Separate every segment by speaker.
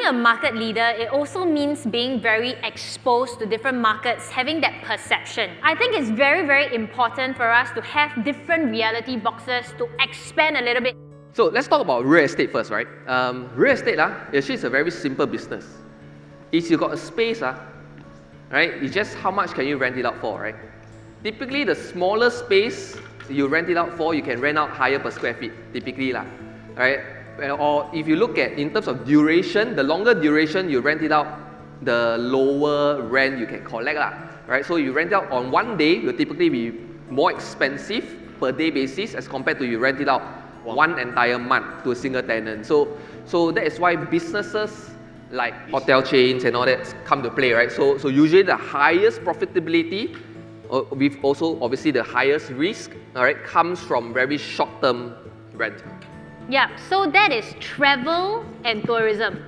Speaker 1: being a market leader, it also means being very exposed to different markets, having that perception. I think it's very, very important for us to have different reality boxes to expand a little bit.
Speaker 2: So let's talk about real estate first, right? Real estate, actually, it's a very simple business. If you got a space, right, it's just how much can you rent it out for, right? Typically, the smaller space you rent it out for, you can rent out higher per square feet, typically, right? Or if you look at in terms of duration, the longer duration you rent it out, the lower rent you can collect, right? So you rent it out on one day, will typically be more expensive per day basis as compared to you rent it out one entire month to a single tenant. So that is why businesses like hotel chains and all that come to play, right? So usually the highest profitability, with also obviously the highest risk, all right, comes from very short-term rent.
Speaker 1: Yeah, so that is travel and tourism.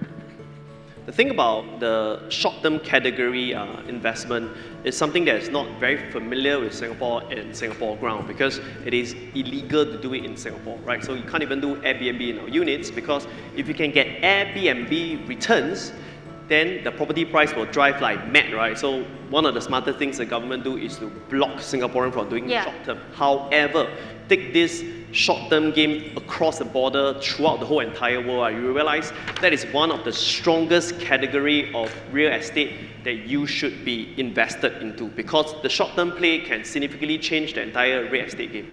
Speaker 3: The thing about the short-term category investment is something that is not very familiar with Singapore and Singapore ground, because it is illegal to do it in Singapore, right? So you can't even do Airbnb in our units, because if you can get Airbnb returns, then the property price will drive like mad, right? So one of the smarter things the government do is to block Singaporeans from doing short-term. However, take this short-term game across the border throughout the whole entire world, you realize that is one of the strongest category of real estate that you should be invested into, because the short-term play can significantly change the entire real estate game.